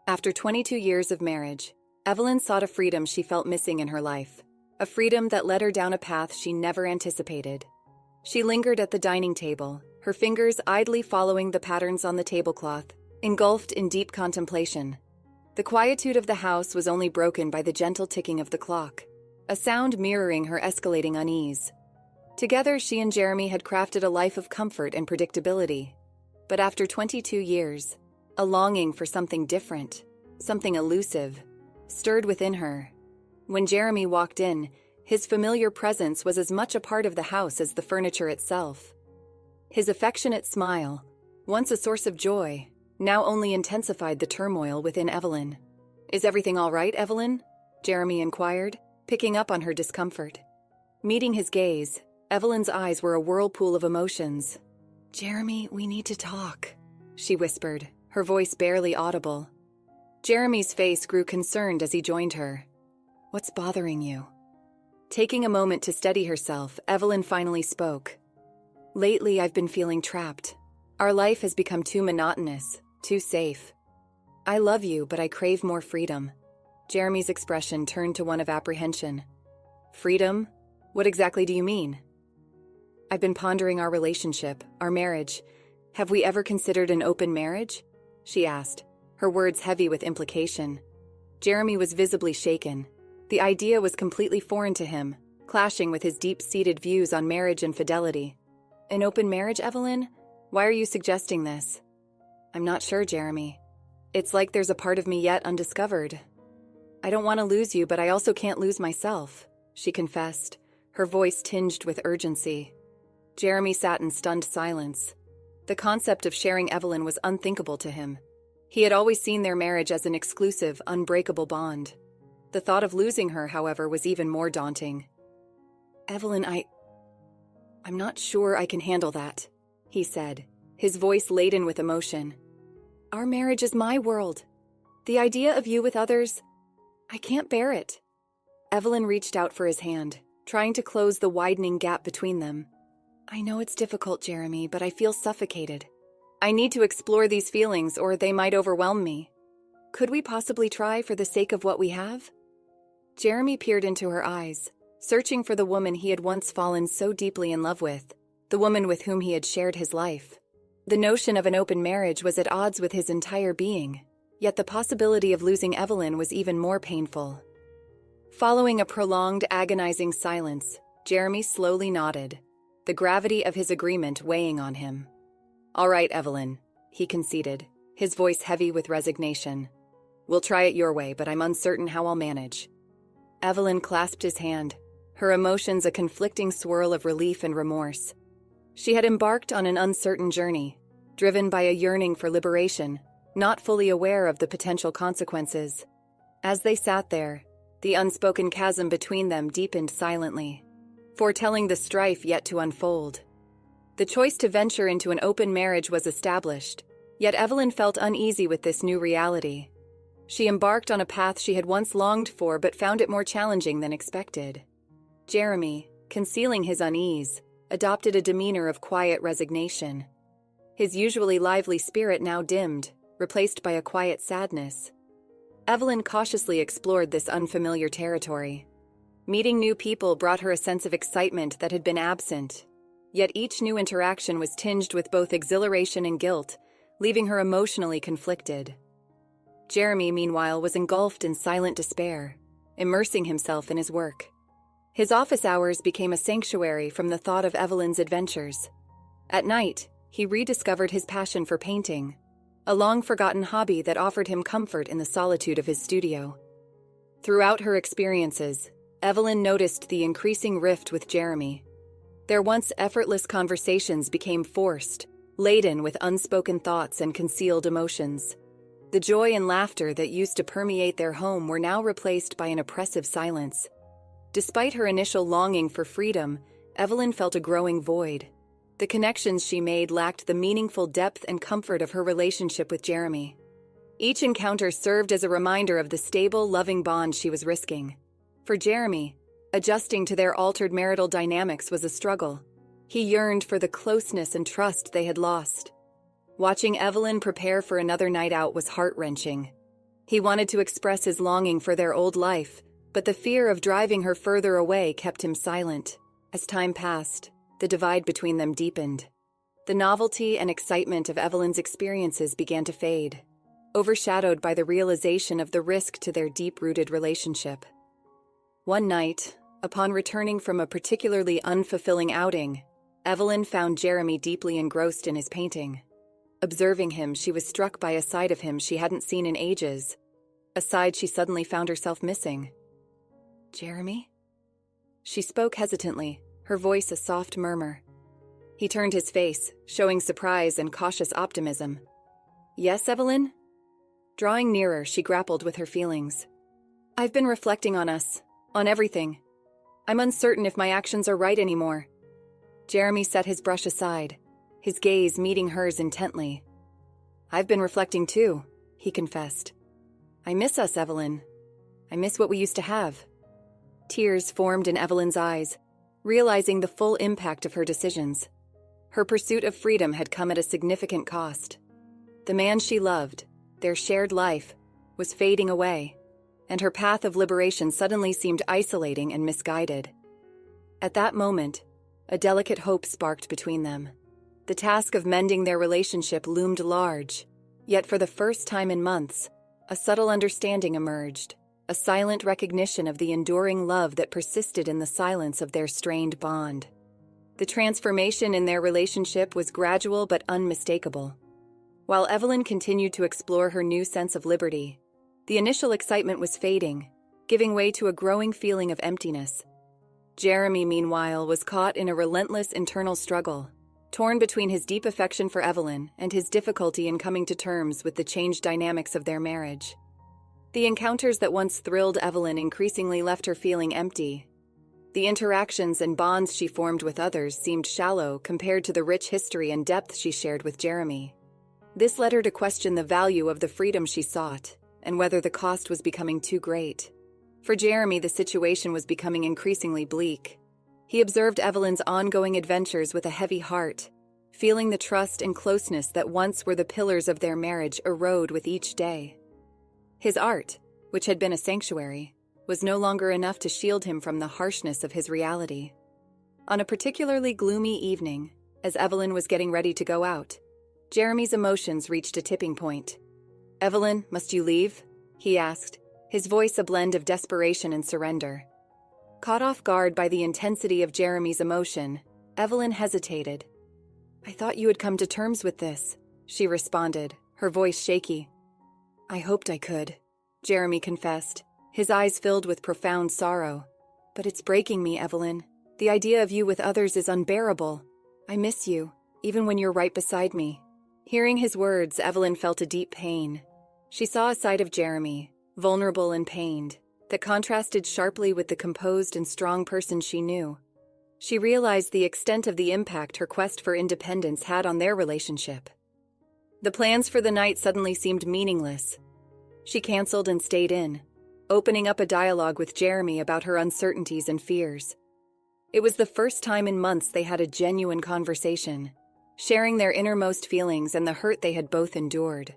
After 22 years of marriage, Evelyn sought a freedom she felt missing in her life, a freedom that led her down a path she never anticipated. She lingered at the dining table, her fingers idly following the patterns on the tablecloth, engulfed in deep contemplation. The quietude of the house was only broken by the gentle ticking of the clock, a sound mirroring her escalating unease. Together, she and Jeremy had crafted a life of comfort and predictability. But after 22 years, a longing for something different, something elusive, stirred within her. When Jeremy walked in, his familiar presence was as much a part of the house as the furniture itself. His affectionate smile, once a source of joy, now only intensified the turmoil within Evelyn. "Is everything all right, Evelyn?" Jeremy inquired, picking up on her discomfort. Meeting his gaze, Evelyn's eyes were a whirlpool of emotions. "Jeremy, we need to talk," she whispered, her voice barely audible. Jeremy's face grew concerned as he joined her. "What's bothering you?" Taking a moment to steady herself, Evelyn finally spoke. "Lately, I've been feeling trapped. Our life has become too monotonous, too safe. I love you, but I crave more freedom." Jeremy's expression turned to one of apprehension. "Freedom? What exactly do you mean?" "I've been pondering our relationship, our marriage. Have we ever considered an open marriage?" she asked, her words heavy with implication. Jeremy was visibly shaken. The idea was completely foreign to him, clashing with his deep-seated views on marriage and fidelity. "An open marriage, Evelyn? Why are you suggesting this?" "I'm not sure, Jeremy. It's like there's a part of me yet undiscovered. I don't want to lose you, but I also can't lose myself," she confessed, her voice tinged with urgency. Jeremy sat in stunned silence. The concept of sharing Evelyn was unthinkable to him. He had always seen their marriage as an exclusive, unbreakable bond. The thought of losing her, however, was even more daunting. "Evelyn, I'm not sure I can handle that," he said, his voice laden with emotion. "Our marriage is my world. The idea of you with others, I can't bear it." Evelyn reached out for his hand, trying to close the widening gap between them. "I know it's difficult, Jeremy, but I feel suffocated. I need to explore these feelings or they might overwhelm me. Could we possibly try for the sake of what we have?" Jeremy peered into her eyes, searching for the woman he had once fallen so deeply in love with, the woman with whom he had shared his life. The notion of an open marriage was at odds with his entire being, yet the possibility of losing Evelyn was even more painful. Following a prolonged, agonizing silence, Jeremy slowly nodded, the gravity of his agreement weighing on him. "All right, Evelyn," he conceded, his voice heavy with resignation. "We'll try it your way, but I'm uncertain how I'll manage." Evelyn clasped his hand, her emotions a conflicting swirl of relief and remorse. She had embarked on an uncertain journey, driven by a yearning for liberation, not fully aware of the potential consequences. As they sat there, the unspoken chasm between them deepened silently, foretelling the strife yet to unfold. The choice to venture into an open marriage was established, yet Evelyn felt uneasy with this new reality. She embarked on a path she had once longed for but found it more challenging than expected. Jeremy, concealing his unease, adopted a demeanor of quiet resignation. His usually lively spirit now dimmed, replaced by a quiet sadness. Evelyn cautiously explored this unfamiliar territory. Meeting new people brought her a sense of excitement that had been absent, yet each new interaction was tinged with both exhilaration and guilt, leaving her emotionally conflicted. Jeremy, meanwhile, was engulfed in silent despair, immersing himself in his work. His office hours became a sanctuary from the thought of Evelyn's adventures. At night, he rediscovered his passion for painting, a long-forgotten hobby that offered him comfort in the solitude of his studio. Throughout her experiences, Evelyn noticed the increasing rift with Jeremy. Their once effortless conversations became forced, laden with unspoken thoughts and concealed emotions. The joy and laughter that used to permeate their home were now replaced by an oppressive silence. Despite her initial longing for freedom, Evelyn felt a growing void. The connections she made lacked the meaningful depth and comfort of her relationship with Jeremy. Each encounter served as a reminder of the stable, loving bond she was risking. For Jeremy, adjusting to their altered marital dynamics was a struggle. He yearned for the closeness and trust they had lost. Watching Evelyn prepare for another night out was heart-wrenching. He wanted to express his longing for their old life, but the fear of driving her further away kept him silent. As time passed, the divide between them deepened. The novelty and excitement of Evelyn's experiences began to fade, overshadowed by the realization of the risk to their deep-rooted relationship. One night, upon returning from a particularly unfulfilling outing, Evelyn found Jeremy deeply engrossed in his painting. Observing him, she was struck by a side of him she hadn't seen in ages, a side she suddenly found herself missing. "Jeremy?" She spoke hesitantly, her voice a soft murmur. He turned his face, showing surprise and cautious optimism. "Yes, Evelyn?" Drawing nearer, she grappled with her feelings. "I've been reflecting on us, on everything. I'm uncertain if my actions are right anymore." Jeremy set his brush aside, his gaze meeting hers intently. "I've been reflecting too," he confessed. "I miss us, Evelyn. I miss what we used to have." Tears formed in Evelyn's eyes, realizing the full impact of her decisions. Her pursuit of freedom had come at a significant cost. The man she loved, their shared life, was fading away, and her path of liberation suddenly seemed isolating and misguided. At that moment, a delicate hope sparked between them. The task of mending their relationship loomed large, yet for the first time in months, a subtle understanding emerged, a silent recognition of the enduring love that persisted in the silence of their strained bond. The transformation in their relationship was gradual but unmistakable. While Evelyn continued to explore her new sense of liberty, the initial excitement was fading, giving way to a growing feeling of emptiness. Jeremy, meanwhile, was caught in a relentless internal struggle, torn between his deep affection for Evelyn and his difficulty in coming to terms with the changed dynamics of their marriage. The encounters that once thrilled Evelyn increasingly left her feeling empty. The interactions and bonds she formed with others seemed shallow compared to the rich history and depth she shared with Jeremy. This led her to question the value of the freedom she sought, and whether the cost was becoming too great. For Jeremy, the situation was becoming increasingly bleak. He observed Evelyn's ongoing adventures with a heavy heart, feeling the trust and closeness that once were the pillars of their marriage erode with each day. His art, which had been a sanctuary, was no longer enough to shield him from the harshness of his reality. On a particularly gloomy evening, as Evelyn was getting ready to go out, Jeremy's emotions reached a tipping point. "Evelyn, must you leave?" he asked, his voice a blend of desperation and surrender. Caught off guard by the intensity of Jeremy's emotion, Evelyn hesitated. "I thought you had come to terms with this," she responded, her voice shaky. "I hoped I could," Jeremy confessed, his eyes filled with profound sorrow. "But it's breaking me, Evelyn. The idea of you with others is unbearable. I miss you, even when you're right beside me." Hearing his words, Evelyn felt a deep pain. She saw a side of Jeremy, vulnerable and pained, that contrasted sharply with the composed and strong person she knew. She realized the extent of the impact her quest for independence had on their relationship. The plans for the night suddenly seemed meaningless. She canceled and stayed in, opening up a dialogue with Jeremy about her uncertainties and fears. It was the first time in months they had a genuine conversation, sharing their innermost feelings and the hurt they had both endured.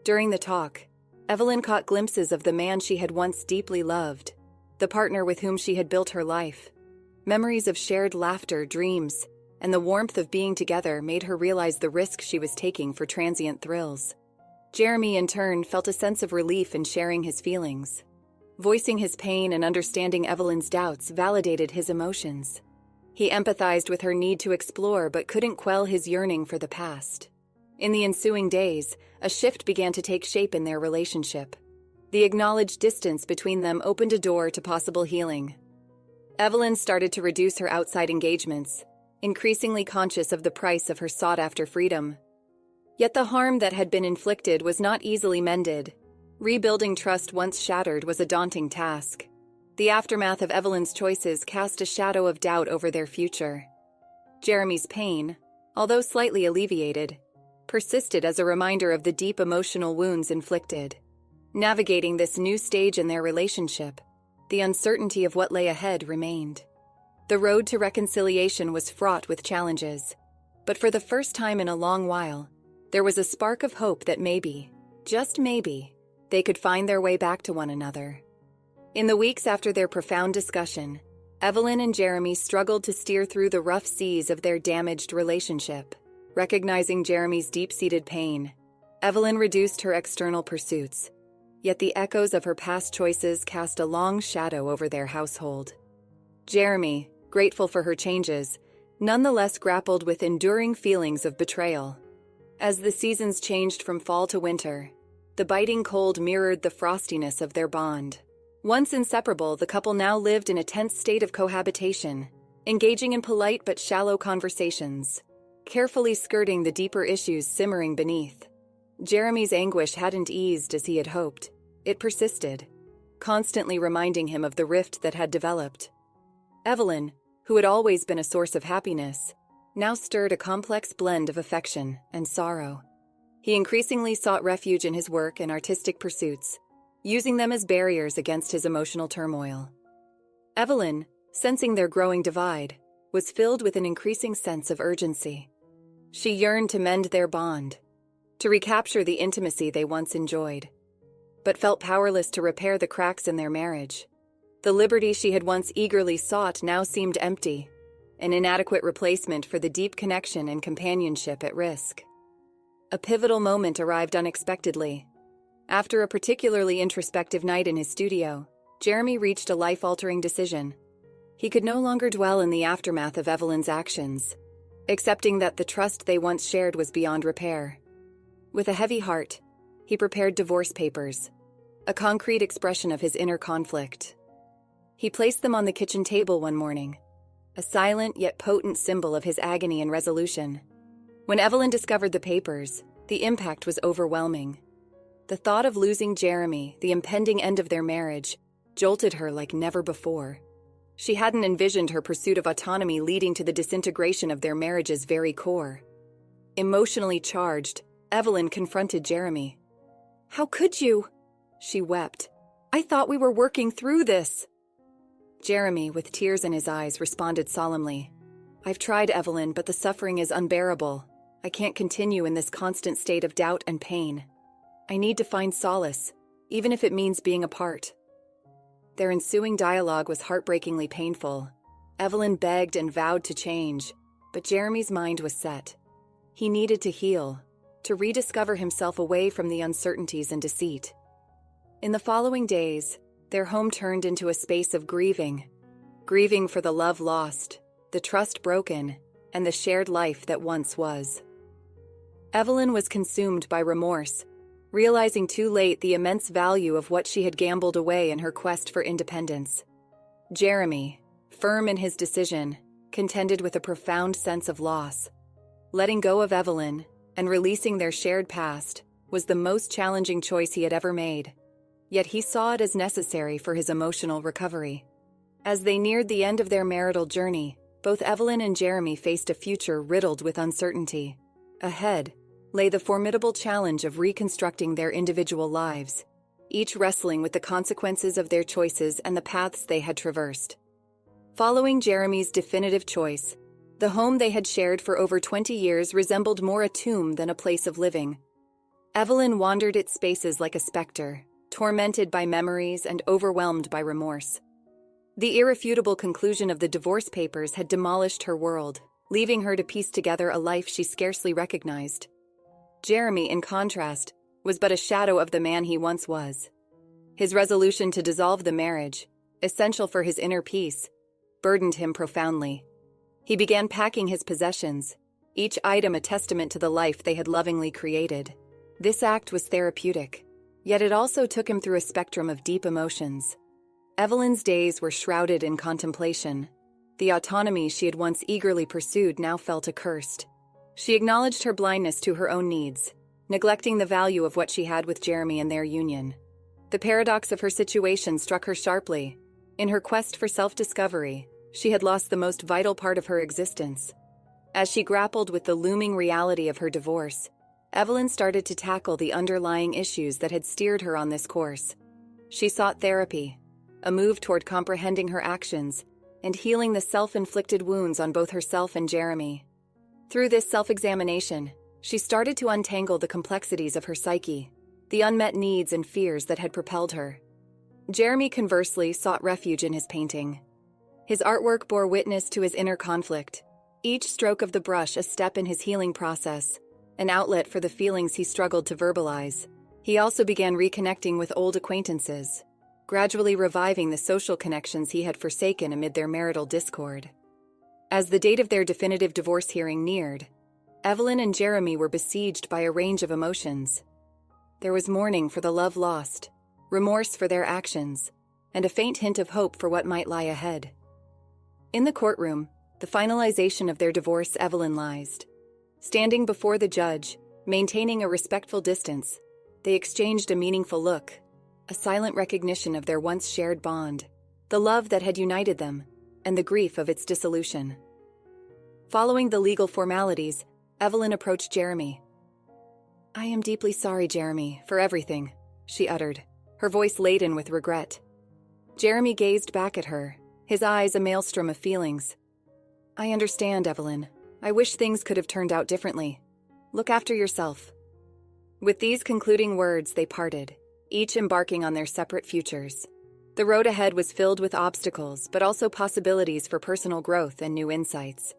During the talk, Evelyn caught glimpses of the man she had once deeply loved, the partner with whom she had built her life. Memories of shared laughter, dreams, and the warmth of being together made her realize the risk she was taking for transient thrills. Jeremy, in turn, felt a sense of relief in sharing his feelings. Voicing his pain and understanding Evelyn's doubts validated his emotions. He empathized with her need to explore but couldn't quell his yearning for the past. In the ensuing days, a shift began to take shape in their relationship. The acknowledged distance between them opened a door to possible healing. Evelyn started to reduce her outside engagements, increasingly conscious of the price of her sought-after freedom. Yet the harm that had been inflicted was not easily mended. Rebuilding trust once shattered was a daunting task. The aftermath of Evelyn's choices cast a shadow of doubt over their future. Jeremy's pain, although slightly alleviated, persisted as a reminder of the deep emotional wounds inflicted. Navigating this new stage in their relationship, the uncertainty of what lay ahead remained. The road to reconciliation was fraught with challenges, but for the first time in a long while, there was a spark of hope that maybe, just maybe, they could find their way back to one another. In the weeks after their profound discussion, Evelyn and Jeremy struggled to steer through the rough seas of their damaged relationship. Recognizing Jeremy's deep-seated pain, Evelyn reduced her external pursuits, yet the echoes of her past choices cast a long shadow over their household. Jeremy, grateful for her changes, nonetheless grappled with enduring feelings of betrayal. As the seasons changed from fall to winter, the biting cold mirrored the frostiness of their bond. Once inseparable, the couple now lived in a tense state of cohabitation, engaging in polite but shallow conversations, carefully skirting the deeper issues simmering beneath. Jeremy's anguish hadn't eased as he had hoped. It persisted, constantly reminding him of the rift that had developed. Evelyn, who had always been a source of happiness, now stirred a complex blend of affection and sorrow. He increasingly sought refuge in his work and artistic pursuits, using them as barriers against his emotional turmoil. Evelyn, sensing their growing divide, was filled with an increasing sense of urgency. She yearned to mend their bond, to recapture the intimacy they once enjoyed, but felt powerless to repair the cracks in their marriage. The liberty she had once eagerly sought now seemed empty, an inadequate replacement for the deep connection and companionship at risk. A pivotal moment arrived unexpectedly. After a particularly introspective night in his studio, Jeremy reached a life-altering decision. He could no longer dwell in the aftermath of Evelyn's actions, accepting that the trust they once shared was beyond repair. With a heavy heart, he prepared divorce papers, a concrete expression of his inner conflict. He placed them on the kitchen table one morning, a silent yet potent symbol of his agony and resolution. When Evelyn discovered the papers, the impact was overwhelming. The thought of losing Jeremy, the impending end of their marriage, jolted her like never before. She hadn't envisioned her pursuit of autonomy leading to the disintegration of their marriage's very core. Emotionally charged, Evelyn confronted Jeremy. "How could you?" she wept. "I thought we were working through this." Jeremy, with tears in his eyes, responded solemnly. "I've tried, Evelyn, but the suffering is unbearable. I can't continue in this constant state of doubt and pain. I need to find solace, even if it means being apart." Their ensuing dialogue was heartbreakingly painful. Evelyn begged and vowed to change, but Jeremy's mind was set. He needed to heal, to rediscover himself away from the uncertainties and deceit. In the following days, their home turned into a space of grieving for the love lost, the trust broken, and the shared life that once was. Evelyn was consumed by remorse, realizing too late the immense value of what she had gambled away in her quest for independence. Jeremy, firm in his decision, contended with a profound sense of loss. Letting go of Evelyn and releasing their shared past was the most challenging choice he had ever made, yet he saw it as necessary for his emotional recovery. As they neared the end of their marital journey, both Evelyn and Jeremy faced a future riddled with uncertainty. Ahead lay the formidable challenge of reconstructing their individual lives, each wrestling with the consequences of their choices and the paths they had traversed. Following Jeremy's definitive choice, the home they had shared for over 20 years resembled more a tomb than a place of living. Evelyn wandered its spaces like a specter, tormented by memories and overwhelmed by remorse. The irrefutable conclusion of the divorce papers had demolished her world, leaving her to piece together a life she scarcely recognized. Jeremy, in contrast, was but a shadow of the man he once was. His resolution to dissolve the marriage, essential for his inner peace, burdened him profoundly. He began packing his possessions, each item a testament to the life they had lovingly created. This act was therapeutic, yet it also took him through a spectrum of deep emotions. Evelyn's days were shrouded in contemplation. The autonomy she had once eagerly pursued now felt accursed. She acknowledged her blindness to her own needs, neglecting the value of what she had with Jeremy and their union. The paradox of her situation struck her sharply. In her quest for self-discovery, she had lost the most vital part of her existence. As she grappled with the looming reality of her divorce, Evelyn started to tackle the underlying issues that had steered her on this course. She sought therapy, a move toward comprehending her actions and healing the self-inflicted wounds on both herself and Jeremy. Through this self-examination, she started to untangle the complexities of her psyche, the unmet needs and fears that had propelled her. Jeremy, conversely, sought refuge in his painting. His artwork bore witness to his inner conflict, each stroke of the brush a step in his healing process, an outlet for the feelings he struggled to verbalize. He also began reconnecting with old acquaintances, gradually reviving the social connections he had forsaken amid their marital discord. As the date of their definitive divorce hearing neared, Evelyn and Jeremy were besieged by a range of emotions. There was mourning for the love lost, remorse for their actions, and a faint hint of hope for what might lie ahead. In the courtroom, the finalization of their divorce evidentized. Standing before the judge, maintaining a respectful distance, they exchanged a meaningful look, a silent recognition of their once shared bond, the love that had united them, and the grief of its dissolution. Following the legal formalities, Evelyn approached Jeremy. "I am deeply sorry, Jeremy, for everything," she uttered, her voice laden with regret. Jeremy gazed back at her, his eyes a maelstrom of feelings. "I understand, Evelyn. I wish things could have turned out differently. Look after yourself." With these concluding words, they parted, each embarking on their separate futures. The road ahead was filled with obstacles, but also possibilities for personal growth and new insights.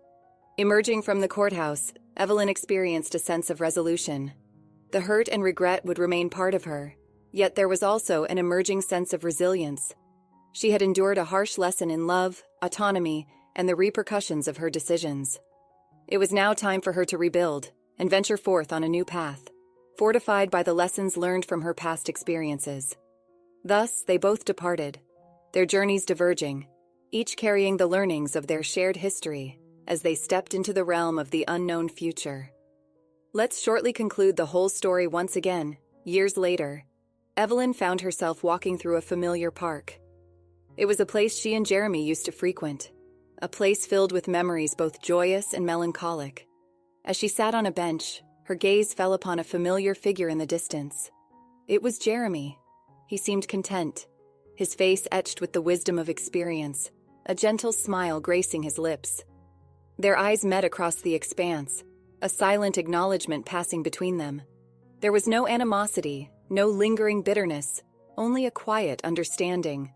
Emerging from the courthouse, Evelyn experienced a sense of resolution. The hurt and regret would remain part of her, yet there was also an emerging sense of resilience. She had endured a harsh lesson in love, autonomy, and the repercussions of her decisions. It was now time for her to rebuild and venture forth on a new path, fortified by the lessons learned from her past experiences. Thus, they both departed, their journeys diverging, each carrying the learnings of their shared history as they stepped into the realm of the unknown future. Let's shortly conclude the whole story once again. Years later, Evelyn found herself walking through a familiar park. It was a place she and Jeremy used to frequent, a place filled with memories both joyous and melancholic. As she sat on a bench, her gaze fell upon a familiar figure in the distance. It was Jeremy. He seemed content, his face etched with the wisdom of experience, a gentle smile gracing his lips. Their eyes met across the expanse, a silent acknowledgement passing between them. There was no animosity, no lingering bitterness, only a quiet understanding.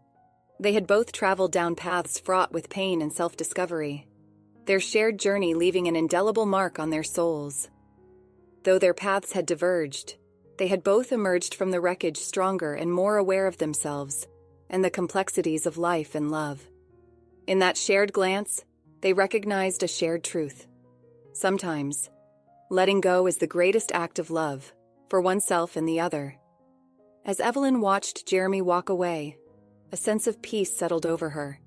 They had both traveled down paths fraught with pain and self-discovery, their shared journey leaving an indelible mark on their souls. Though their paths had diverged, they had both emerged from the wreckage stronger and more aware of themselves and the complexities of life and love. In that shared glance, they recognized a shared truth. Sometimes, letting go is the greatest act of love, for oneself and the other. As Evelyn watched Jeremy walk away, a sense of peace settled over her.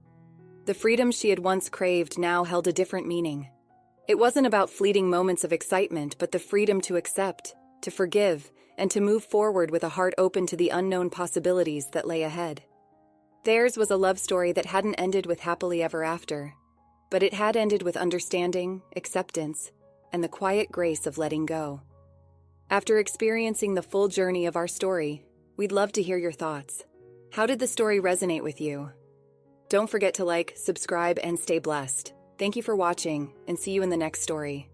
The freedom she had once craved now held a different meaning. It wasn't about fleeting moments of excitement, but the freedom to accept, to forgive, and to move forward with a heart open to the unknown possibilities that lay ahead. Theirs was a love story that hadn't ended with happily ever after, but it had ended with understanding, acceptance, and the quiet grace of letting go. After experiencing the full journey of our story, we'd love to hear your thoughts. How did the story resonate with you? Don't forget to like, subscribe, and stay blessed. Thank you for watching, and see you in the next story.